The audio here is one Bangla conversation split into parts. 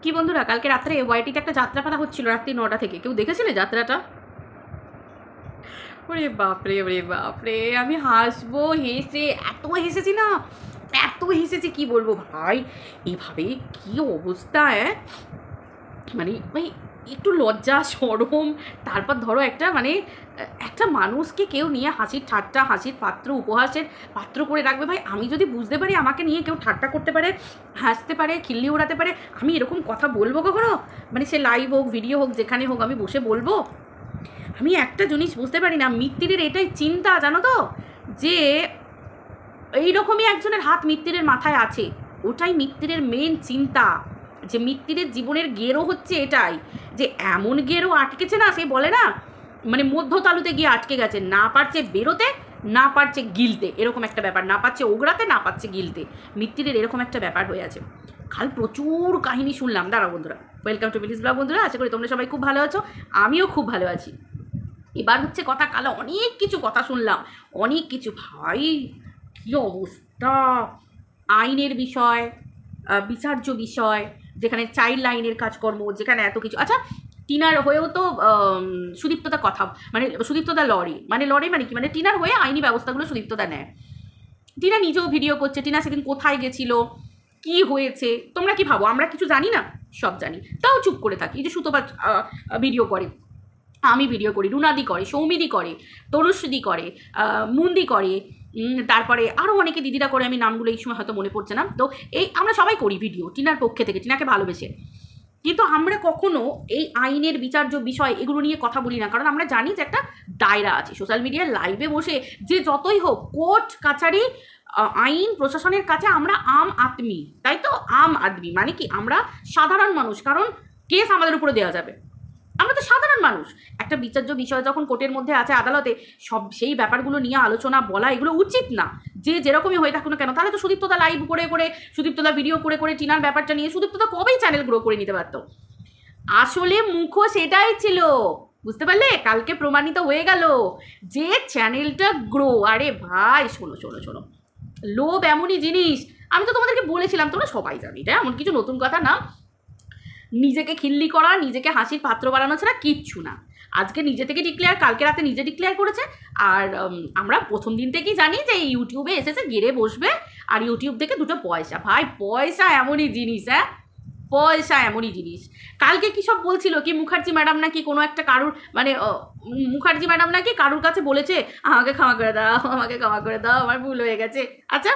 কি বন্ধুরা, কালকে রাত্রে ওয়াইটিতে একটা যাত্রাপালা হচ্ছিল রাত্রি 9টা থেকে। কেউ দেখেছিলে যাত্রাটা? ওরে বাপরে, ওরে বাপরে, আমি হাসবো হেসে এত হেসেছি না, এত হেসেছি কি বলবো ভাই। এইভাবে কি অবস্থা, মানে ভাই একটু লজ্জা শরম। তারপর ধরো একটা মানুষকে কেউ নিয়ে হাসির ঠাট্টা, হাসির পাত্র, উপহাসের পাত্র করে রাখবে। ভাই আমি যদি বুঝতে পারি আমাকে নিয়ে কেউ ঠাট্টা করতে পারে, হাসতে পারে, খিল্লি ওড়াতে পারে, আমি এরকম কথা বলবো কখনো? মানে সে লাইভ হোক, ভিডিও হোক, যেখানে হোক আমি বসে বলবো? আমি একটা জিনিস বুঝতে পারি না, মিত্তিরের এটাই চিন্তা জানো তো, যে এইরকমই একজনের হাত মিত্তিরের মাথায় আছে। ওটাই মিত্তিরের মেন চিন্তা, যে মিত্তিরের জীবনের গেরো হচ্ছে এটাই, যে এমন গেরো আটকেছে না, সে বলে না মানে মধ্যতালুতে গিয়ে আটকে গেছে, না পারছে বেরোতে, না পারছে গিলতে, এরকম একটা ব্যাপার, না পারছে ওগড়াতে, না পারছে গিলতে। মিত্তিরের এরকম একটা ব্যাপার হয়ে আছে। কাল প্রচুর কাহিনী শুনলাম। দাঁড়াও বন্ধুরা, ওয়েলকাম টু বিলিস ব্লগ বন্ধুরা, আশা করি তোমরা সবাই খুব ভালো আছো, আমিও খুব ভালো আছি। এবার হচ্ছে কথা, কাল অনেক কিছু কথা শুনলাম, অনেক কিছু। ভাই কী অবস্থা, আইনের বিষয়, বিচার্য বিষয়, যেখানে চাইল্ড লাইনের কাজকর্ম, যেখানে এত কিছু। আচ্ছা, টিনার হয়েও তো সুদীপ্তদা কথা, মানে সুদীপ্তদা লড়ে, মানে কি, মানে টিনার হয়ে আইনি ব্যবস্থাগুলো সুদীপ্তদা নেয়। টিনা নিজেও ভিডিও করছে, টিনা সেদিন কোথায় গেছিল, কি হয়েছে, তোমরা কি ভাবো আমরা কিছু জানি না? সব জানি, তাও চুপ করে থাকি। এই যে সুতপা ভিডিও করে, আমি ভিডিও করি, রুনাদি করে, সৌমিদি করে, তনুশ্রী করে, মুন্দি করে, তারপরে আরও অনেকে দিদিরা করে, আমি নামগুলো এই সময় হয়তো মনে পড়ছে না। তো এই আমরা সবাই করি ভিডিও টিনার পক্ষে থেকে, টিনাকে ভালোবেসে। কিন্তু আমরা কখনো এই আইনের বিচার্য বিষয় এগুলো নিয়ে কথা বলি না, কারণ আমরা জানি যে একটা দায়রা আছে। সোশ্যাল মিডিয়ার লাইভে বসে যে যতই হোক, কোর্ট কাছারি, আইন প্রশাসনের কাছে আমরা আম আদমি, তাই তো? আম আদমি মানে কি, আমরা সাধারণ মানুষ, কারণ কেস আমাদের উপরে দেওয়া যাবে, আমরা তো সাধারণ মানুষ। একটা বিচার্য বিষয় যখন কোর্টের মধ্যে আছে, আদালতে, সব সেই ব্যাপারগুলো নিয়ে আলোচনা বলা এগুলো উচিত না, যে যেরকমই হয়ে থাকুক না কেন। তাহলে তো সুদীপ্তদা লাইভ করে করে, সুদীপ্তদা ভিডিও করে করে টিনার ব্যাপারটা নিয়ে সুদীপ্তদা কবেই চ্যানেল গ্রো করে নিতে পারতো। আসলে মুখোশ এটাই ছিল, বুঝতে পারলে? কালকে প্রমাণিত হয়ে গেল যে চ্যানেলটা গ্রো। আরে ভাই শোনো শোনো শোনো, লোভ এমনই জিনিস, আমি তো তোমাদেরকে বলেছিলাম, তোমরা সবাই জানি, এটা এমন কিছু নতুন কথা না। নিজেকে খিল্লি করা, নিজেকে হাসির পাত্র বানানো ছাড়া কিচ্ছু না। আজকে নিজে থেকে ডিক্লেয়ার, কালকে রাতে নিজে ডিক্লেয়ার করেছে। আর আমরা প্রথম দিন থেকেই জানি যে ইউটিউবে এসেছে, গেড়ে বসবে, আর ইউটিউব থেকে দুটো পয়সা। ভাই পয়সা এমনই জিনিস, পয়সা এমনই জিনিস। কালকে কী সব বলছিল, কি মুখার্জি ম্যাডাম নাকি কোনো একটা কারুর, মানে মুখার্জি ম্যাডাম নাকি কারুর কাছে বলেছে, আমাকে ক্ষমা করে দাও, আমাকে ক্ষমা করে দাও, আমার ভুল হয়ে গেছে। আচ্ছা,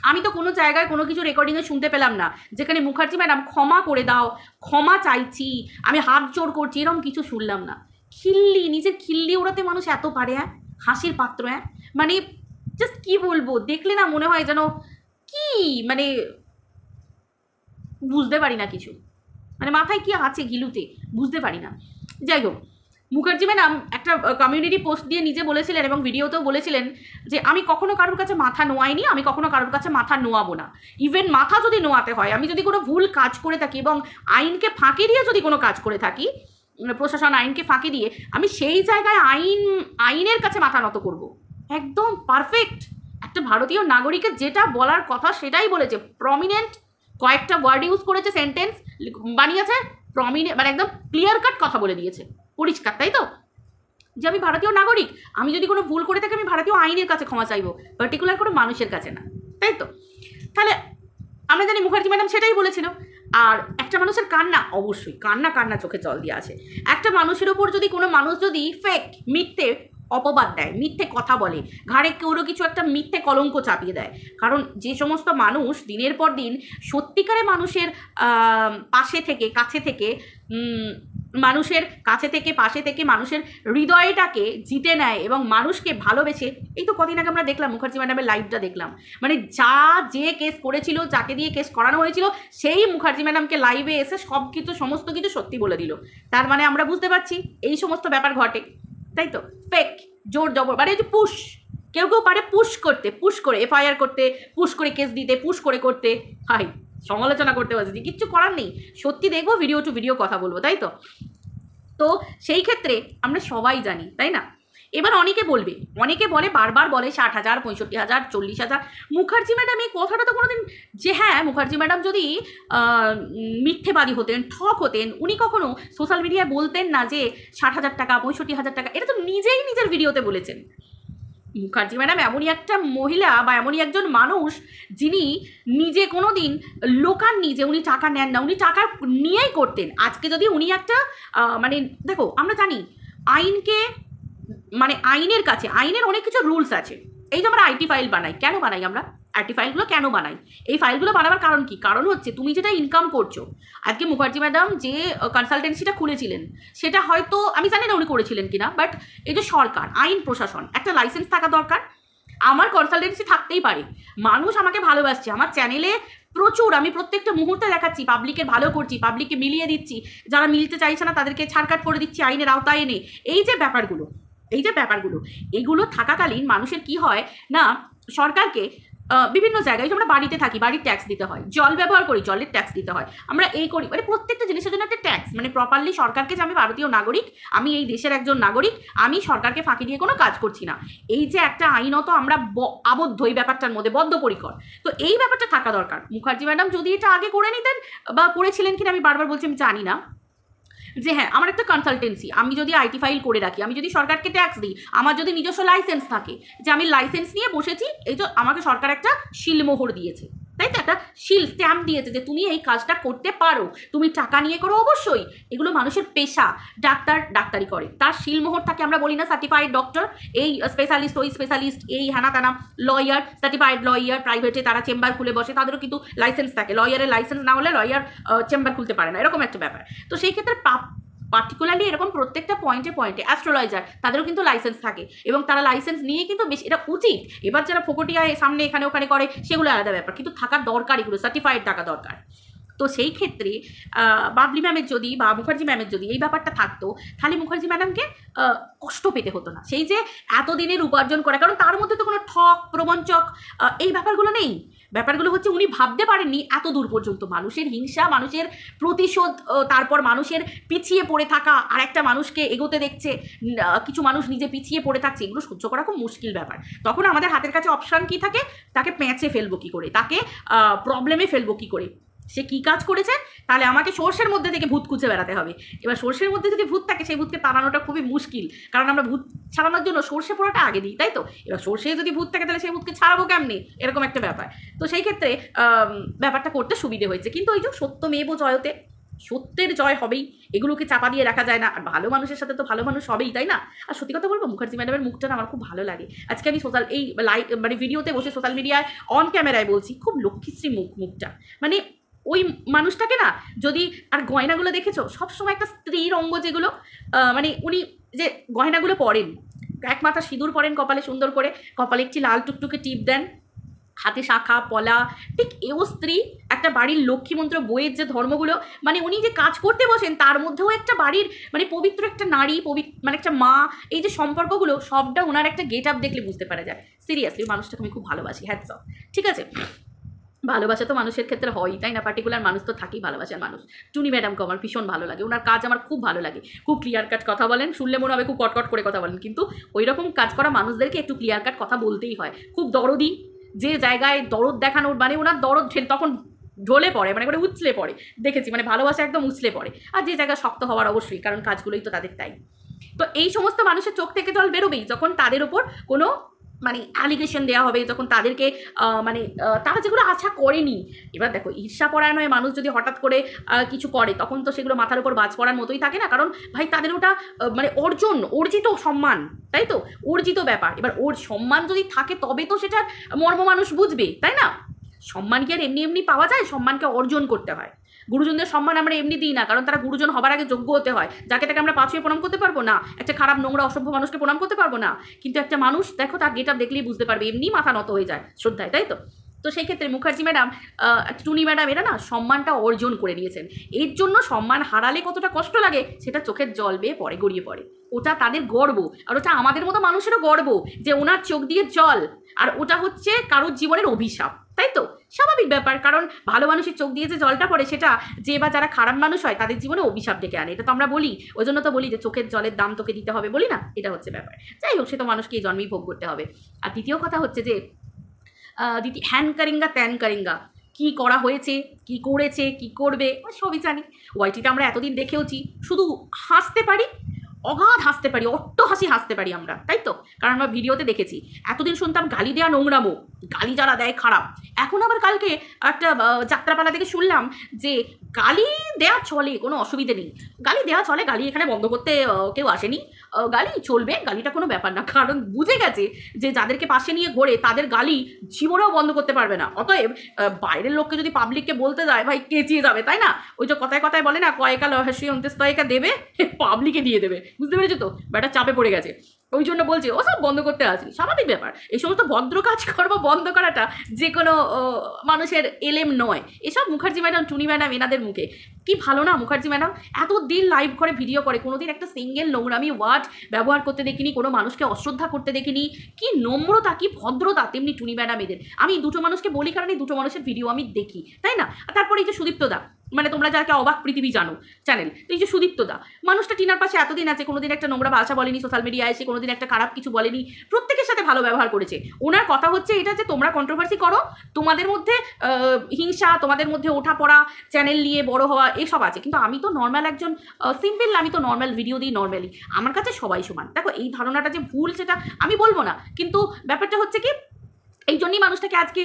আমি তো কোনো জায়গায় কোনো কিছু রেকর্ডিংয়ে শুনতে পেলাম না যেখানে মুখার্জি ম্যাডাম ক্ষমা করে দাও, ক্ষমা চাইছি, আমি হাত জোড় করছি, এরকম কিছু শুনলাম না। খিল্লি, নিজের খিল্লি ওড়াতে মানুষ এত পারে, হাসির পাত্র, মানে জাস্ট কি বলবো, দেখলে না মনে হয় যেন কি, মানে বুঝতে পারি না কিছু, মানে মাথায় কি আছে গিলুতে, বুঝতে পারি না। যাই হোক, মুখার্জি ম্যাডাম একটা কমিউনিটি পোস্ট দিয়ে নিজে বলেছিলেন, এবং ভিডিওতেও বলেছিলেন, যে আমি কখনো কারোর কাছে মাথা নোয়াইনি, আমি কখনো কারোর কাছে মাথা নোয়াবো না। ইভেন মাথা যদি নোয়াতে হয়, আমি যদি কোনো ভুল কাজ করে থাকি এবং আইনকে ফাঁকি দিয়ে যদি কোনো কাজ করে থাকি, প্রশাসন আইনকে ফাঁকি দিয়ে, আমি সেই জায়গায় আইনের কাছে মাথা নত করব। একদম পারফেক্ট একটা ভারতীয় নাগরিকের যেটা বলার কথা সেটাই বলেছে। প্রমিনেন্ট কয়েকটা ওয়ার্ড ইউজ করেছে, সেন্টেন্স বানিয়েছে, প্রমিনেন্ট, মানে একদম ক্লিয়ার কাট কথা বলে দিয়েছে, পরিষ্কার, তাই তো? যে আমি ভারতীয় নাগরিক, আমি যদি কোনো ভুল করে থাকি আমি ভারতীয় আইনের কাছে ক্ষমা চাইবো, পার্টিকুলার কোনো মানুষের কাছে না, তাই তো? তাহলে আমরা জানি মুখার্জি ম্যাডাম সেটাই বলেছিল। আর একটা মানুষের কান্না, অবশ্যই কান্না কান্না চোখে জল দিয়ে আসে। একটা মানুষের ওপর যদি কোনো মানুষ যদি ফেক, মিথ্যে অপবাদ দেয়, মিথ্যে কথা বলে, ঘাড়ে কোনো কিছু একটা মিথ্যে কলঙ্ক চাপিয়ে দেয়, কারণ যে সমস্ত মানুষ দিনের পর দিন সত্যিকারে মানুষের পাশে থেকে, কাছে থেকে, মানুষের কাছে থেকে, পাশে থেকে মানুষের হৃদয়টাকে জিতে নেয় এবং মানুষকে ভালোবেসে, এই তো কদিন আগে আমরা দেখলাম মুখার্জি ম্যাডামের লাইভটা দেখলাম, মানে যে কেস করেছিল, যাকে দিয়ে কেস করানো হয়েছিল, সেই মুখার্জি ম্যাডামকে লাইভে এসে সব কিছু, সমস্ত কিছু সত্যি বলে দিল। তার মানে আমরা বুঝতে পারছি এই সমস্ত ব্যাপার ঘটে, তাই তো? ফেক, জোর জবর, মানে এই যে পুশ, কেউ কেউ পারে পুশ করতে, পুশ করে এফআইআর করতে, পুশ করে কেস দিতে, পুশ করে করতে। হাই, সমালোচনা করতে পারছি, কিচ্ছু করার নেই, সত্যি দেখবো, ভিডিও টু ভিডিও কথা বলবো, তাই তো? তো সেই ক্ষেত্রে আমরা সবাই জানি, তাই না? এবার অনেকে বলবে, অনেকে বলে, বারবার বলে 60,000, 65,000, 40,000। মুখার্জি ম্যাডাম এই কথাটা তো কোনোদিন, যে হ্যাঁ মুখার্জি ম্যাডাম যদি মিথ্যেবাদী হতেন, ঠক হতেন, উনি কখনো সোশ্যাল মিডিয়ায় বলতেন না যে 60,000 টাকা, 65,000 টাকা। এটা তো নিজেই নিজের ভিডিওতে বলেছেন। মুখার্জি ম্যাডাম এমনই একটা মহিলা বা এমনই একজন মানুষ যিনি নিজে কোনো দিন লোকাননি যে উনি টাকা নেন না, উনি টাকা নিয়েই করতেন। আজকে যদি উনি একটা মানে দেখো, আমরা জানি আইনকে, মানে আইনের কাছে, আইনের অনেক কিছু রুলস আছে। এই যে আমরা আইটি ফাইল বানাই, কেন বানাই আমরা আইটি ফাইলগুলো, কেন বানাই? এই ফাইলগুলো বানাবার কারণ কি? কারণ হচ্ছে তুমি যেটা ইনকাম করছো। আজকে মুখার্জি ম্যাডাম যে কনসালটেন্সিটা খুলেছিলেন, সেটা হয়তো আমি জানি না উনি করেছিলেন কিনা, বাট এই যে সরকার, আইন প্রশাসন, একটা লাইসেন্স থাকা দরকার। আমার কনসালটেন্সি থাকতেই পারে, মানুষ আমাকে ভালোবাসছে, আমার চ্যানেলে প্রচুর, আমি প্রত্যেকটা মুহূর্তে দেখাচ্ছি, পাবলিকের ভালো করছি, পাবলিককে মিলিয়ে দিচ্ছি, যারা মিলতে চাইছে না তাদেরকে ছাড়কাট করে দিচ্ছি আইনের আওতায় এনে। এই যে ব্যাপারগুলো, এইগুলো থাকাকালীন মানুষের কি হয় না, সরকারকে বিভিন্ন জায়গায়, আমরা বাড়িতে থাকি, বাড়ির ট্যাক্স দিতে হয়, জল ব্যবহার করি, জলের ট্যাক্স দিতে হয়, আমরা এই করি, মানে প্রত্যেকটা জিনিসের জন্য একটা ট্যাক্স, মানে প্রপারলি সরকারকে যে আমি ভারতীয় নাগরিক, আমি এই দেশের একজন নাগরিক, আমি সরকারকে ফাঁকি দিয়ে কোনো কাজ করছি না, এই যে একটা আইনত আমরা আবদ্ধ এই ব্যাপারটার মধ্যে, বদ্ধপরিকর। তো এই ব্যাপারটা থাকা দরকার। মুখার্জি ম্যাডাম যদি এটা আগে করে নিতেন, বা করেছিলেন কিনা আমি বারবার বলছি আমি জানি না, যে হ্যাঁ আমার একটা কনসালটেন্সি, আমি যদি আইটি ফাইল করে রাখি, আমি যদি সরকারকে ট্যাক্স দিই, আমার যদি নিজস্ব লাইসেন্স থাকে, যে আমি লাইসেন্স নিয়ে বসেছি, এই তো আমাকে সরকার একটা শিলমোহর দিয়েছে, তাই তো, একটা শিল স্ট্যাম্প দিয়েছে যে তুমি এই কাজটা করতে পারো, তুমি টাকা নিয়ে করো। অবশ্যই এগুলো মানুষের পেশা, ডাক্তার ডাক্তারি করে, তার শিলমোহর থাকে। আমরা বলি না সার্টিফাইড ডক্টর, এই স্পেশালিস্ট, ওই স্পেশালিস্ট, এই হানা তানা, লয়ার, সার্টিফাইড লয়ার, প্রাইভেটে তারা চেম্বার খুলে বসে, তাদেরও কিন্তু লাইসেন্স থাকে। লয়ারের লাইসেন্স না হলে লয়ার চেম্বার খুলতে পারে না, এরকম একটা ব্যাপার। তো সেই ক্ষেত্রে পার্টিকুলারলি এরকম প্রত্যেকটা পয়েন্টে পয়েন্টে অ্যাস্ট্রোলজার, তাদেরও কিন্তু লাইসেন্স থাকে, এবং তারা লাইসেন্স নিয়ে কিন্তু বেশ, এটা উচিত। এবার যারা ফোকটিয়ায় সামনে এখানে ওখানে করে, সেগুলো আলাদা ব্যাপার, কিন্তু থাকার দরকার, এগুলো সার্টিফাইড থাকা দরকার। তো সেই ক্ষেত্রে বাবলি ম্যামের যদি বা মুখার্জি ম্যামের যদি এই ব্যাপারটা থাকতো, তাহলে মুখার্জি ম্যাডামকে কষ্ট পেতে হতো না, সেই যে এতদিনের উপার্জন করা। কারণ তার মধ্যে তো কোনো ঠক প্রবঞ্চক এই ব্যাপারগুলো নেই। ব্যাপারগুলো হচ্ছে উনি ভাবতে পারেননি এত দূর পর্যন্ত, মানুষের হিংসা, মানুষের প্রতিশোধ, তারপর মানুষের পিছিয়ে পড়ে থাকা, আর একটা মানুষকে এগোতে দেখছে, কিছু মানুষ নিজে পিছিয়ে পড়ে থাকছে, এগুলো সহ্য করা খুব মুশকিল ব্যাপার। তখন আমাদের হাতের কাছে অপশান কী থাকে? তাকে পেঁচে ফেলবো কী করে, তাকে প্রবলেমে ফেলবো কী করে, সে কী কাজ করেছে, তাহলে আমাকে সর্ষের মধ্যে থেকে ভূত খুঁজে বেড়াতে হবে। এবার সর্ষের মধ্যে যদি ভূত থাকে, সেই ভূতকে তাড়ানোটা খুবই মুশকিল, কারণ আমরা ভূত ছাড়ানোর জন্য সর্ষে পোড়াটা আগে দিই, তাই তো। এবার সর্ষে যদি ভূত থাকে, তাহলে সেই ভূতকে ছাড়াবো কেমনি, এরকম একটা ব্যাপার। তো সেই ক্ষেত্রে ব্যাপারটা করতে সুবিধে হয়েছে। কিন্তু ওই যে সত্যমেব জয়তে, সত্যের জয় হবেই, এগুলোকে চাপা দিয়ে রাখা যায় না। আর ভালো মানুষের সাথে তো ভালো মানুষ হবেই, তাই না? আর সত্যি কথা বলবো, মুখার্জি ম্যাডামের মুখটা আমার খুব ভালো লাগে। আজকে আমি এই মানে ভিডিওতে বসে সোশ্যাল মিডিয়ায় অন ক্যামেরায় বলছি, খুব লক্ষ্মীশ্রী মুখটা, মানে ওই মানুষটাকে না, যদি আর গয়নাগুলো দেখেছো, সবসময় একটা স্ত্রীর অঙ্গ, যেগুলো মানে উনি যে গয়নাগুলো পরেন, এক মাথা সিঁদুর পরেন কপালে সুন্দর করে, কপালে একটি লাল টুকটুকে টিপ দেন, হাতে শাখা পলা, ঠিক এও স্ত্রী, একটা বাড়ির লক্ষ্মীমন্ত্র বইয়ের যে ধর্মগুলো, মানে উনি যে কাজ করতে বসেন, তার মধ্যেও একটা বাড়ির, মানে পবিত্র একটা নারী, মানে একটা মা, এই যে সম্পর্কগুলো, সবটা ওনার একটা গেট আপ দেখলে বুঝতে পারা যায়। সিরিয়াসলি মানুষটাকে আমি খুব ভালোবাসি, হ্যাটস অফ। ঠিক আছে, ভালোবাসা তো মানুষের ক্ষেত্রে হয়ই, তাই না? পার্টিকুলার মানুষ তো থাকেই ভালোবাসার মানুষ। টুনি ম্যাডামকে আমার ভীষণ ভালো লাগে, ওনার কাজ আমার খুব ভালো লাগে, খুব ক্লিয়ার কাট কথা বলেন, শুনলে মনে হবে খুব কটকট করে কথা বলেন, কিন্তু ওই রকম কাজ করা মানুষদেরকে একটু ক্লিয়ার কাট কথা বলতেই হয়। খুব দরদি, যে জায়গায় দরদ দেখানোর, মানে ওনার দরদ তখন ঢলে পড়ে, মানে করে উছলে পড়ে, দেখেছি, মানে ভালোবাসা একদম উছলে পড়ে। আর যে জায়গায় শক্ত হওয়ার অবশ্যই, কারণ কাজগুলোই তো তাদের তাই। তো এই সমস্ত মানুষের চোখ থেকে জল বেরোবেই যখন তাদের ওপর কোনো মানে অ্যালিগেশন দেওয়া হবে, যখন তাদেরকে মানে তারা যেগুলো আশা করেনি। এবার দেখো, ঈর্ষাপরায়ণ হয়ে মানুষ যদি হঠাৎ করে কিছু করে, তখন তো সেগুলো মাথার উপর বাজ পড়ার মতোই থাকে না, কারণ ভাই তাদের ওটা মানে অর্জিত সম্মান, তাই তো, অর্জিত ব্যাপার। এবার ওর সম্মান যদি থাকে, তবে তো সেটার মর্ম মানুষ বুঝবে, তাই না? সম্মান কি আর এমনি এমনি পাওয়া যায়? সম্মানকে অর্জন করতে হয়। গুরুজনদের সম্মান আমরা এমনি দিই না, কারণ তারা গুরুজন হবার আগে যোগ্য হতে হয়। যাকে তাকে আমরা পাঁচুয়ে প্রণাম করতে পারবো না, একটা খারাপ নোংরা অসভ্য মানুষকে প্রণাম করতে পারবো না। কিন্তু একটা মানুষ দেখো, তার গেট আপ দেখলেই বুঝতে পারবে, এমনি মাথা নত হয়ে যায় শ্রদ্ধায়, তাই তো। তো সেই ক্ষেত্রে মুখার্জি ম্যাডাম, টুনি ম্যাডাম, এরা না সম্মানটা অর্জন করে নিয়েছেন। এর জন্য সম্মান হারালে কতটা কষ্ট লাগে, সেটা চোখের জল বেয়ে পড়ে, গড়িয়ে পড়ে। ওটা তাদের গর্ব, আর ওটা আমাদের মতো মানুষেরও গর্ব যে ওনার চোখ দিয়ে জল, আর ওটা হচ্ছে কারোর জীবনের অভিশাপ, তাই তাই তো স্বাভাবিক ব্যাপার, কারণ ভালো মানুষের চোখ দিয়ে যে জলটা পড়ে সেটা যে বা যারা খারাপ মানুষ হয় তাদের জীবনে অভিশাপ ডেকে আনে, এটা তো আমরা বলি, ওই জন্য তো বলি যে চোখের জলের দাম তোকে দিতে হবে, বলি না, এটা হচ্ছে ব্যাপার। যাই হোক, সে তো মানুষকে এই জন্মেই ভোগ করতে হবে। আর দ্বিতীয় কথা হচ্ছে যে হ্যান কারিঙ্গা ত্যান কারিঙ্গা, কি করা হয়েছে, কি করেছে, কি করবে সবই জানি। ওয়াইটিতে আমরা এতদিন দেখেওছি, শুধু হাসতে পারি, অগাধ হাসতে পারি, হাসি হাসতে পারি আমরা, তাই তো, কারণ আমরা ভিডিওতে দেখেছি। এতদিন শুনতাম গালি দেওয়া নোংরামো, গালি যারা দেয় খারাপ। এখন আবার কালকে একটা যাত্রাপালা থেকে শুনলাম যে গালি দেওয়া চলে, কোনো অসুবিধে নেই, গালি দেওয়া চলে, গালি এখানে বন্ধ করতে কেউ আসেনি, গালি চলবে, গালিটা কোনো ব্যাপার না, কারণ বুঝে গেছে যে যাদেরকে পাশে নিয়ে ঘোরে তাদের গালি জীবনেও বন্ধ করতে পারবে না। অতএব বাইরের লোককে যদি পাবলিককে বলতে যায়, ভাই কেচিয়ে যাবে, তাই না? ওই যে কথায় কথায় বলে না, কয়েকা লহাসি অন্ত্যস্তয়িকা দেবে, পাবলিকে দিয়ে দেবে, বুঝতে পেরেছো তো, ব্যাটা চাপে পড়ে গেছে, ওই জন্য বলছে ও সব বন্ধ করতে আসি, স্বাভাবিক ব্যাপার। এই সমস্ত ভদ্র কাজ করবো বন্ধ করাটা যে কোনো মানুষের এলেম নয়। এসব মুখার্জি ম্যাডাম, টুনি ম্যাডাম, এনাদের মুখে কি ভালো না, মুখার্জি ম্যাডাম এতদিন লাইভ করে ভিডিও করে, কোনোদিন একটা সিঙ্গেল নোংরামি ওয়ার্ড ব্যবহার করতে দেখিনি, কোনো মানুষকে অশ্রদ্ধা করতে দেখিনি, কি নম্রতা, কি ভদ্রতা। তেমনি টুনি ম্যাডাম এদের, আমি দুটো মানুষকে বলি কারণ এই দুটো মানুষের ভিডিও আমি দেখি, তাই না? তারপরে এই যে সুদীপ্ত দা, মানে তোমরা যাকে অবাক পৃথিবী জানো চ্যানেল, এই যে সুদীপ্ত দা, মানুষটা টিনার পাশে এতদিন আছে, কোনোদিন একটা নোংরা ভাষা বলেনি সোশ্যাল মিডিয়ায় এসে, কোনোদিন একটা খারাপ কিছু বলেনি, প্রত্যেকের সাথে ভালো ব্যবহার করেছে। ওনার কথা হচ্ছে এটা যে তোমরা কন্ট্রোভার্সি করো, তোমাদের মধ্যে হিংসা, তোমাদের মধ্যে ওঠা পড়া, চ্যানেল নিয়ে বড় হওয়া এসব আছে, কিন্তু আমি তো নর্মাল একজন সিম্পল, আমি তো নর্মাল ভিডিও দিই নর্মালি, আমার কাছে সবাই সমান। দেখো এই ধারণাটা যে ভুল সেটা আমি বলবো না, কিন্তু ব্যাপারটা হচ্ছে কি, এই জন্যই মানুষটাকে আজকে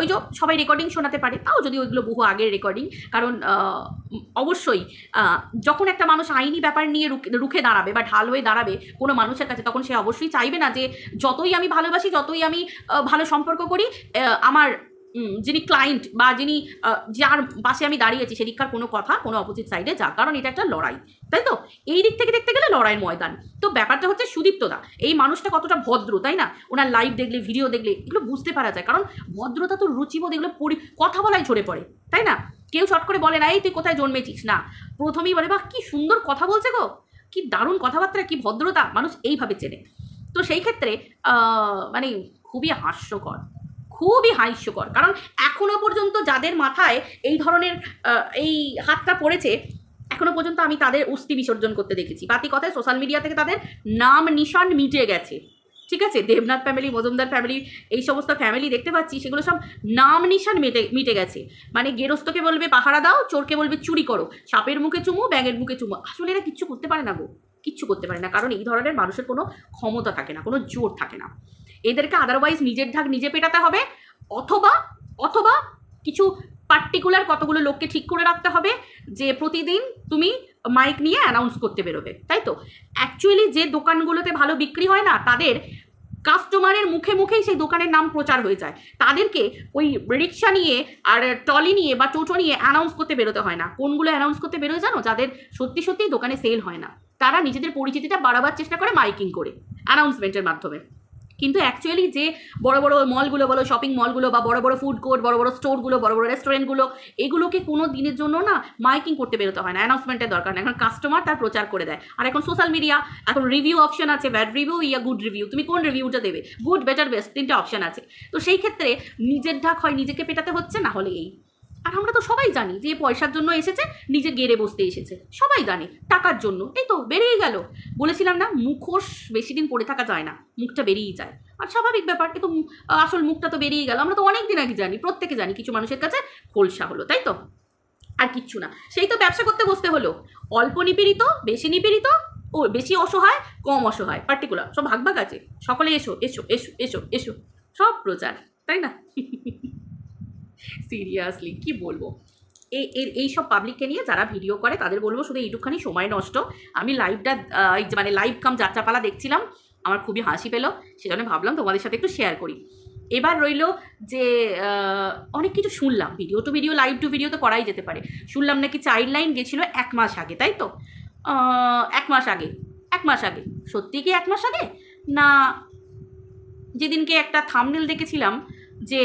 ওই যে সবাই রেকর্ডিং শোনাতে পারে, তাও যদি ওইগুলো বহু আগের রেকর্ডিং, কারণ অবশ্যই যখন একটা মানুষ আইনি ব্যাপার নিয়ে রুখে দাঁড়াবে বা ঢাল হয়ে দাঁড়াবে কোনো মানুষের কাছে, তখন সে অবশ্যই চাইবে না যে যতই আমি ভালোবাসি, যতই আমি ভালো সম্পর্ক করি, আমার যিনি ক্লায়েন্ট বা যিনি যার পাশে আমি দাঁড়িয়েছি সেদিককার কোনো কথা কোনো অপোজিট সাইডে যাক, কারণ এটা একটা লড়াই, তাই তো? এই দিক থেকে দেখতে গেলে লড়াইয়ের ময়দান। তো ব্যাপারটা হচ্ছে সুদীপ্তদা, এই মানুষটা কতটা ভদ্র, তাই না? ওনার লাইভ দেখলে, ভিডিও দেখলে এগুলো বুঝতে পারা যায়, কারণ ভদ্রতা তো রুচিবোধ, এগুলো কথা বলাই ঝরে পড়ে, তাই না? কেউ শর্ট করে বলে না এই তুই কোথায় জন্মেছিস, না, প্রথমেই বলে বাহ কি সুন্দর কথা বলছে গো, কি দারুণ কথাবার্তা, কি ভদ্রতা, মানুষ এইভাবে চেনে। তো সেই ক্ষেত্রে মানে খুবই হাস্যকর, খুবই হাস্যকর, কারণ এখনো পর্যন্ত যাদের মাথায় এই ধরনের এই হাতটা পড়েছে, এখনো পর্যন্ত আমি তাদের অস্থি বিসর্জন করতে দেখেছি। বাকি কথায় সোশ্যাল মিডিয়া থেকে তাদের নাম নিশান মিটে গেছে, ঠিক আছে? দেবনাথ ফ্যামিলি, মজুমদার ফ্যামিলি, এই সমস্ত ফ্যামিলি দেখতে পাচ্ছি, সেগুলো সব নাম নিশান মিটে গেছে। মানে গেরস্তকে বলবে পাহারা দাও, চোরকে বলবে চুরি করো, সাপের মুখে চুমু, ব্যাঙের মুখে চুমু। আসলে এরা কিচ্ছু করতে পারে না গো, কিচ্ছু করতে পারে না, কারণ এই ধরনের মানুষের কোনো ক্ষমতা থাকে না, কোনো জোর থাকে না। এদেরকে আদারওয়াইজ নিজের ঢাক নিজে পেটাতে হবে, অথবা কিছু পার্টিকুলার কতগুলো লোককে ঠিক করে রাখতে হবে যে প্রতিদিন তুমি মাইক নিয়ে অ্যানাউন্স করতে বেরোবে, তাই তো? অ্যাকচুয়ালি যে দোকানগুলোতে ভালো বিক্রি হয় না, তাদের কাস্টমারের মুখে মুখেই সেই দোকানের নাম প্রচার হয়ে যায়, তাদেরকে ওই রিক্সা নিয়ে আর ট্রলি নিয়ে বা টোটো নিয়ে অ্যানাউন্স করতে বেরোতে হয় না। কোনগুলো অ্যানাউন্স করতে বেরোয় জানো? যাদের সত্যি সত্যিই দোকানে সেল হয় না, তারা নিজেদের পরিচিতিটা বাড়াবার চেষ্টা করে মাইকিং করে, অ্যানাউন্সমেন্টের মাধ্যমে। কিন্তু অ্যাকচুয়ালি যে বড় বড় মলগুলো বলো, শপিং মলগুলো বা বড় বড় ফুড কোর্ট, বড় বড় স্টোরগুলো, বড় বড় রেস্টুরেন্টগুলো, এগুলোকে কোনো দিনের জন্য না মাইকিং করতে বেরোতে হয় না, অ্যানাউন্সমেন্টের দরকার না। এখন কাস্টমার তার প্রচার করে দেয়। আর এখন সোশ্যাল মিডিয়া, এখন রিভিউ অপশন আছে, ব্যাড রিভিউ ইয়া গুড রিভিউ, তুমি কোন রিভিউটা দেবে, গুড, বেটার, বেস্ট, তিনটে অপশন আছে। তো সেই ক্ষেত্রে নিজের ঢাক হয় নিজেকে পেটাতে হচ্ছে, না হলে এই। আর আমরা তো সবাই জানি যে পয়সার জন্য এসেছে, নিজে গেড়ে বসতে এসেছে, সবাই জানে, টাকার জন্য। এই তো বেরিয়ে গেল, বলেছিলাম না মুখোশ বেশি দিন পড়ে থাকা যায় না, মুখটা বেরিয়েই যায়। আর স্বাভাবিক ব্যাপার, কিন্তু আসল মুখটা তো বেরিয়ে গেল, আমরা তো অনেক দিন আগে জানি, প্রত্যেকে জানি, কিছু মানুষের কাছে খোলসা হলো, তাই তো? আর কিচ্ছু না, সেই তো ব্যবসা করতে বসতে হলো। অল্প নিপীড়িত, বেশি নিপীড়িত, ও বেশি অসহায়, কম অসহায়, পার্টিকুলার সব ভাগ ভাগ আছে, সকলে এসো এসো এসো এসো এসো, সব প্রচার, তাই না? সিরিয়াসলি কি বলবো, এই সব পাবলিককে নিয়ে যারা ভিডিও করে তাদের বলবো শুধু এইটুখানি সময় নষ্ট। আমি লাইভটা মানে লাইভ কাম যাত্রাপালা দেখছিলাম, আমার খুবই হাসি পেলো, সেজন্য ভাবলাম তোমাদের সাথে একটু শেয়ার করি। এবার রইল যে অনেক কিছু শুনলাম, video to video, live to video তো করাই যেতে পারে। শুনলাম নাকি চাইল্ড লাইন গেছিলো 1 মাস আগে, তাই তো? 1 মাস আগে, 1 মাস আগে, সত্যি কি 1 মাস আগে? না, যেদিনকে একটা থাম্বনেল দেখেছিলাম যে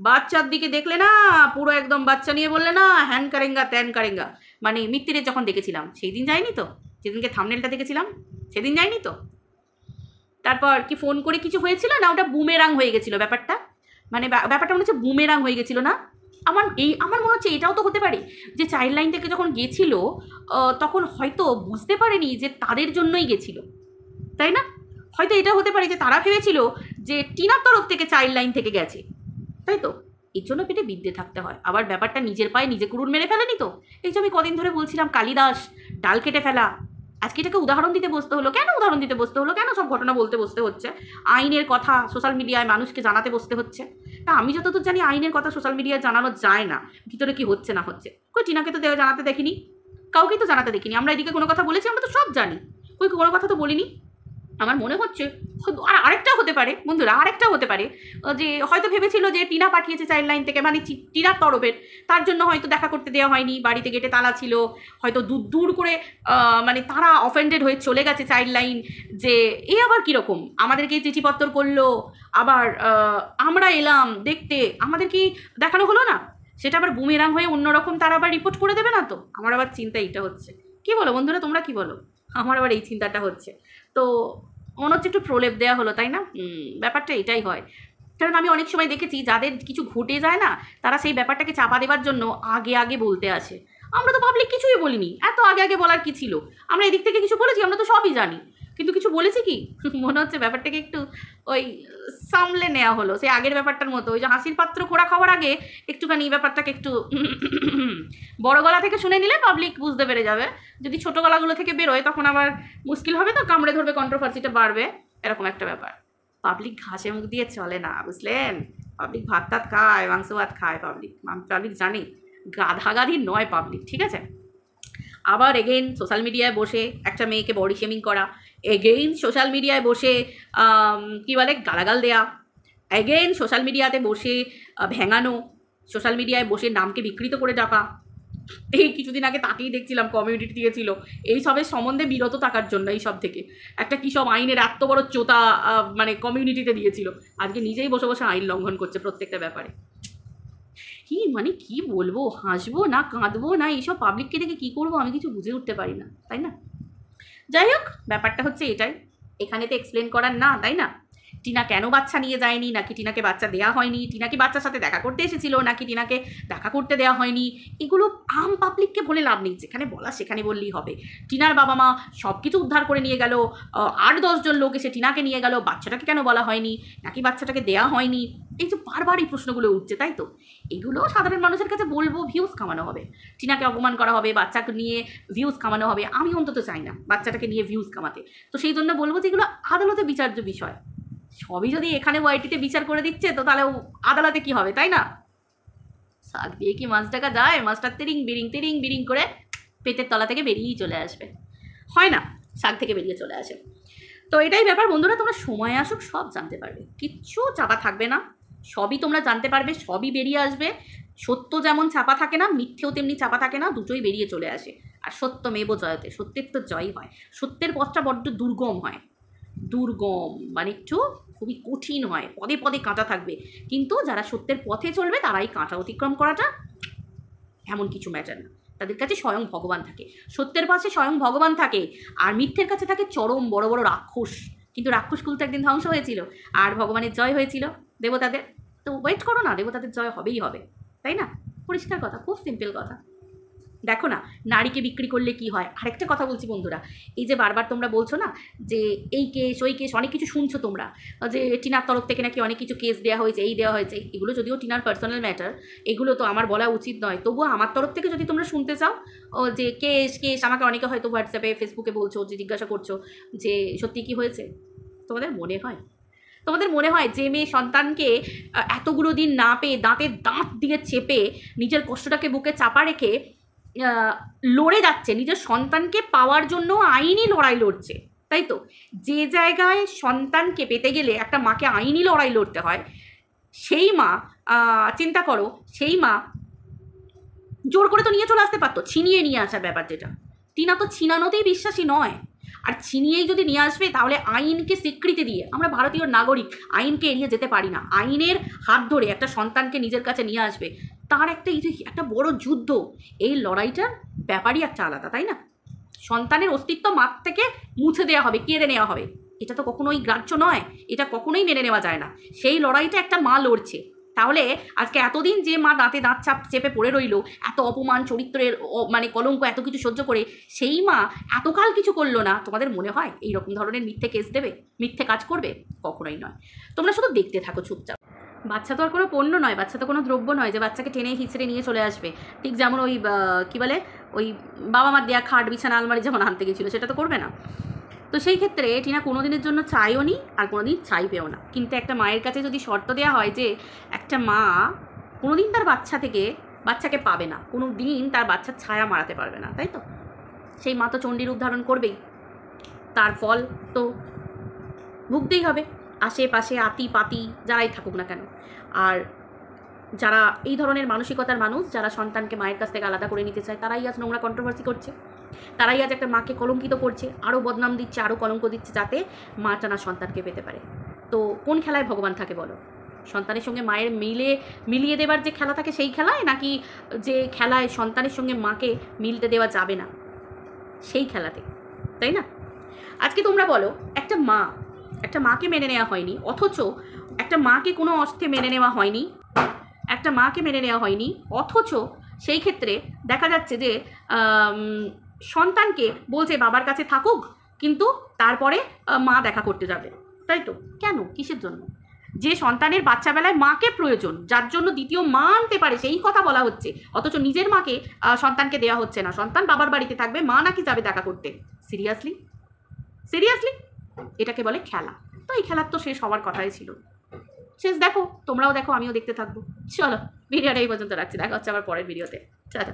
বাচ্চার দিকে দেখলে না, পুরো একদম বাচ্চা নিয়ে বললে না হ্যান কারেঙ্গা ত্যান কারেঙ্গা, মানে মিত্তিরে যখন দেখেছিলাম সেই দিন যায়নি তো, যেদিনকে থাম্বনেলটা দেখেছিলাম সেদিন যায়নি তো। তারপর কি ফোন করে কিছু হয়েছিল না, ওটা বুমেরাং হয়ে গেছিলো ব্যাপারটা। মানে ব্যাপারটা মনে হচ্ছে বুমেরাং হয়ে গেছিলো না? আমার মনে হচ্ছে এটাও তো হতে পারে যে চাইল্ড লাইন থেকে যখন গেছিল তখন হয়তো বুঝতে পারেনি যে তাদের জন্যই গেছিল, তাই না? হয়তো এটা হতে পারে যে তারা ভেবেছিল যে টিনার তরফ থেকে চাইল্ড লাইন থেকে গেছে, তাই তো? এর জন্য পেটে বিদ্যে থাকতে হয়। আবার ব্যাপারটা নিজের পায়ে নিজে কুড়ুল মেরে ফেলেনি তো। এই যে আমি কদিন ধরে বলছিলাম কালিদাস, ডাল কেটে ফেলা, আজকে এটাকে উদাহরণ দিতে বসতে হলো। কেন উদাহরণ দিতে বসতে হলো? কেন সব ঘটনা বলতে বসতে হচ্ছে? আইনের কথা সোশ্যাল মিডিয়ায় মানুষকে জানাতে বসতে হচ্ছে। তা আমি যতদূর জানি আইনের কথা সোশ্যাল মিডিয়ায় জানানো যায় না, ভিতরে কি হচ্ছে না হচ্ছে। কই টিনাকে তো জানাতে দেখিনি, কাউকেই তো জানাতে দেখিনি। আমরা এদিকে কোনো কথা বলেছি? আমরা তো সব জানি। কই কোনো কথা তো বলিনি। আমার মনে হচ্ছে আর আরেকটাও হতে পারে বন্ধুরা, আরেকটাও হতে পারে যে হয়তো ভেবেছিল যে টিনা পাঠিয়েছে চাইল্ড লাইন থেকে, মানে টিনার তরফের, তার জন্য হয়তো দেখা করতে দেওয়া হয়নি, বাড়িতে গেটে তালা ছিল, হয়তো দূর দূর করে মানে তারা অফেন্ডেড হয়ে চলে গেছে চাইল্ড লাইন, যে এ আবার কীরকম আমাদেরকে চিঠিপত্র করলো, আবার আমরা এলাম দেখতে, আমাদের কি দেখানো হলো না? সেটা আবার বুমেরাং হয়ে অন্যরকম তারা আবার রিপোর্ট করে দেবে না তো? আমার আবার চিন্তা এইটা হচ্ছে। কি বলো বন্ধুরা, তোমরা কি বলো? আমার আবার এই চিন্তাটা হচ্ছে। তো মনে হচ্ছে একটু প্রলেপ দেওয়া হলো, তাই না? ব্যাপারটা এটাই হয়। কারণ আমি অনেক সময় দেখেছি যাদের কিছু ঘটে যায় না, তারা সেই ব্যাপারটাকে চাপা দেওয়ার জন্য আগে আগে বলতে আসে। আমরা তো পাবলিক কিছুই বলিনি, এত আগে আগে বলার কি ছিল? আমরা এদিক থেকে কিছু বলেছি? আমরা তো সবই জানি, কিন্তু কিছু বলেছি কি? মনে হচ্ছে ব্যাপারটাকে একটু ওই সামলে নেওয়া হলো, সেই আগের ব্যাপারটার মতো। ওই যে হাসির পাত্র খোঁড়া খাওয়ার আগে একটুখানি ব্যাপারটাকে একটু বড় গলা থেকে শুনে নিলে পাবলিক বুঝতে পেরে যাবে। যদি ছোট গলাগুলো থেকে বেরোয় তখন আবার মুশকিল হবে, তো কামড়ে ধরবে, কন্ট্রোভার্সিটা বাড়বে, এরকম একটা ব্যাপার। পাবলিক ঘাসে মুখ দিয়ে চলে না, বুঝলেন? পাবলিক ভাত টাত খায়, মাংস ভাত খায় পাবলিক। পাবলিক জানি গাধাগাধি নয় পাবলিক, ঠিক আছে? আবার এগেইন সোশ্যাল মিডিয়ায় বসে একটা মেয়েকে বডি শেমিং করা, এগেইন সোশ্যাল মিডিয়ায় বসে কী বলে গালাগাল দেয়া, এগেইন সোশ্যাল মিডিয়াতে বসে ভেঙানো, সোশ্যাল মিডিয়ায় বসে নামকে বিকৃত করে ডাকা। এই কিছুদিন আগে তাকেই দেখছিলাম কমিউনিটি দিয়েছিল এই সবের সম্বন্ধে বিরত থাকার জন্য। এই সব থেকে একটা কী সব আইনের এত বড় চোতা মানে কমিউনিটিতে দিয়েছিল, আজকে নিজেই বসে বসে আইন লঙ্ঘন করছে প্রত্যেকটা ব্যাপারে। কি মানে কি বলবো, হাসবো না কাঁদবো না, এইসব পাবলিককে দেখে কী করবো আমি কিছু বুঝে উঠতে পারি না, তাই না? যাই হোক, ব্যাপারটা হচ্ছে এটাই, এখানে তো এক্সপ্লেন করার না, তাই না? টিনা কেন বাচ্চা নিয়ে যায়নি, নাকি টিনাকে বাচ্চা দেওয়া হয়নি, টিনা কি বাচ্চার সাথে দেখা করতে এসেছিল, নাকি টিনাকে দেখা করতে দেওয়া হয়নি, এগুলো আম পাবলিককে বলে লাভ নেই। যেখানে বলা সেখানে বললেই হবে। টিনার বাবা মা সব কিছু উদ্ধার করে নিয়ে গেল, 8-10 জন লোক এসে টিনাকে নিয়ে গেল, বাচ্চাটাকে কেন বলা হয়নি, নাকি বাচ্চাটাকে দেওয়া হয়নি, এই যে বারবার এই প্রশ্নগুলো উঠছে, তাই তো? এগুলো সাধারণ মানুষের কাছে বলবো, ভিউজ কামানো হবে, টিনাকে অপমান করা হবে, বাচ্চাকে নিয়ে ভিউজ কামানো হবে। আমি অন্তত চাই না বাচ্চাটাকে নিয়ে ভিউজ কামাতে, তো সেই জন্য বলবো যে এগুলো আদালতে বিচার্য বিষয়। সবই যদি এখানে ওয়াইটিতে বিচার করে দিচ্ছে, তো তাহলে আদালতে কি হবে, তাই না? শাক দিয়ে কি মাছ টাকা যায়? মাছটা তিরিং বিরিং করে পেটের তলা থেকে বেরিয়েই চলে আসবে, হয় না? শাক থেকে বেরিয়ে চলে আসে। তো এটাই ব্যাপার বন্ধুরা, তোমরা সময় আসুক সব জানতে পারবে, কিচ্ছু চাপা থাকবে না, সবই তোমরা জানতে পারবে, সবই বেরিয়ে আসবে। সত্য যেমন চাপা থাকে না, মিথ্যেও তেমনি চাপা থাকে না, দুটোই বেরিয়ে চলে আসে। আর সত্যমেব জয়তে, সত্যের তো জয় হয়। সত্যের পথটা বড্ড দুর্গম হয়, দুর্গম মানে একটু খুবই কঠিন হয়, পদে পদে কাঁটা থাকবে, কিন্তু যারা সত্যের পথে চলবে তারাই কাঁটা অতিক্রম করাটা এমন কিছু ম্যাটার না। তাদের কাছে স্বয়ং ভগবান থাকে, সত্যের পাশে স্বয়ং ভগবান থাকে, আর মিথ্যের কাছে থাকে চরম বড় বড় রাক্ষস। কিন্তু রাক্ষসকুল তো একদিন ধ্বংস হয়েছিল, আর ভগবানের জয় হয়েছিল দেবতাদের। তো ওয়েট করো না, দেবতাদের জয় হবেই হবে, তাই না? পরিষ্কার কথা, খুব সিম্পল কথা। দেখো না, নারীকে বিক্রি করলে কি হয়। আরেকটা কথা বলছি বন্ধুরা, এই যে বারবার তোমরা বলছো না যে এই কেস ওই কেস, অনেক কিছু শুনছো তোমরা, যে টিনার তরফ থেকে নাকি অনেক কিছু কেস দেওয়া হয়েছে, এই দেওয়া হয়েছে, এগুলো যদিও টিনার পার্সোনাল ম্যাটার, এগুলো তো আমার বলা উচিত নয়, তবুও আমার তরফ থেকে যদি তোমরা শুনতে চাও যে কেস কেস, আমাকে অনেকে হয়তো হোয়াটসঅ্যাপে ফেসবুকে বলছো, যে জিজ্ঞাসা করছো যে সত্যি কি হয়েছে, তোমাদের মনে হয় যে মেয়ে সন্তানকে এতগুলো দিন না পেয়ে দাঁতের দাঁত দিয়ে চেপে নিজের কষ্টটাকে বুকে চাপা রেখে লড়ে যাচ্ছে, নিজের সন্তানকে পাওয়ার জন্য আইনি লড়াই লড়ছে, তাই তো? যে জায়গায় সন্তানকে পেতে গেলে একটা মাকে আইনি লড়াই লড়তে হয়, সেই মা চিন্তা করো, সেই মা জোর করে তো নিয়ে চলে আসতে পারতো, ছিনিয়ে নিয়ে আসার ব্যাপার যেটা, টিনা তো ছিনানোতেই বিশ্বাসী নয়। আর ছিনিয়েই যদি নিয়ে আসবে তাহলে আইনকে স্বীকৃতি দিয়ে, আমরা ভারতীয় নাগরিক, আইনকে এড়িয়ে যেতে পারি না। আইনের হাত ধরে একটা সন্তানকে নিজের কাছে নিয়ে আসবে, তার একটা এই যে একটা বড় যুদ্ধ, এই লড়াইটার ব্যাপারই একটা আলাদা, তাই না? সন্তানের অস্তিত্ব মাঠ থেকে মুছে দেওয়া হবে, কেড়ে নেওয়া হবে, এটা তো কখনোই গ্রাহ্য নয়, এটা কখনোই মেনে নেওয়া যায় না। সেই লড়াইটা একটা মা লড়ছে, তাহলে আজকে এতদিন যে মা দাঁতে দাঁত চেপে পড়ে রইল, এত অপমান, চরিত্রের মানে কলঙ্ক, এত কিছু সহ্য করে, সেই মা এতকাল কিছু করলো না, তোমাদের মনে হয় এইরকম ধরনের মিথ্যে কেস দেবে, মিথ্যে কাজ করবে? কখনোই নয়। তোমরা শুধু দেখতে থাকো চুপচাপ। বাচ্চা তো আর কোনো পণ্য নয়, বাচ্চা তো কোনো দ্রব্য নয় যে বাচ্চাকে টেনে হিচড়ে নিয়ে চলে আসবে। ঠিক যেমন ওই কী বলে, ওই বাবা মার দেয়া খাট, বিছানা, আলমারি যেমন আনতে গেছিলো, সেটা তো করবে না। তো সেই ক্ষেত্রে টিনা কোনো দিনের জন্য চাইও নি, আর কোনো দিন চাইবেও না। কিন্তু একটা মায়ের কাছে যদি শর্ত দেওয়া হয় যে একটা মা কোনো দিন তার বাচ্চাকে পাবে না, কোনো দিন তার বাচ্চার ছায়া মারাতে পারবে না, তাই তো? সেই মা তো চণ্ডী রূপ ধারণ করবেই, তার ফল তো ভুগতেই হবে, আশেপাশে আতি পাতি যারাই থাকুক না কেন। আর যারা এই ধরনের মানসিকতার মানুষ, যারা সন্তানকে মায়ের কাছ থেকে আলাদা করে নিতে চায়, তারাই আজ নোংরা কন্ট্রোভার্সি করছে, তারাই আজ একটা মাকে কলঙ্কিত করছে, আরও বদনাম দিচ্ছে, আরও কলঙ্ক দিচ্ছে, যাতে মাটা না সন্তানকে পেতে পারে। তো কোন খেলায় ভগবান থাকে বলো? সন্তানের সঙ্গে মায়ের মিলিয়ে দেবার যে খেলা থাকে সেই খেলায়, নাকি যে খেলায় সন্তানের সঙ্গে মাকে মিলতে দেওয়া যাবে না সেই খেলাতে, তাই না? আজকে তোমরা বলো, একটা মাকে মেনে নেওয়া হয়নি, অথচ একটা মাকে কোনো অর্থে মেনে নেওয়া হয়নি, অথচ সেই ক্ষেত্রে দেখা যাচ্ছে যে সন্তানকে বলছে বাবার কাছে থাকুক, কিন্তু তারপরে মা দেখা করতে যাবে, তাই তো? কেন? কিসের জন্য? যে সন্তানের বাচ্চাবেলায় মাকে প্রয়োজন, যার জন্য দ্বিতীয় মা আনতে পারে, সেই কথা বলা হচ্ছে, অথচ নিজের মাকে সন্তানকে দেওয়া হচ্ছে না। সন্তান বাবার বাড়িতে থাকবে, মা নাকি যাবে দেখা করতে। সিরিয়াসলি? এটাকে বলে খেলা। তো এই খেলার তো শেষ হওয়ার কথাই ছিল। শেষ দেখো, তোমরাও দেখো, আমিও দেখতে থাকবো। চলো, ভিডিওটা এই পর্যন্ত রাখছি, দেখা হচ্ছে আবার পরের ভিডিওতে। টাটা।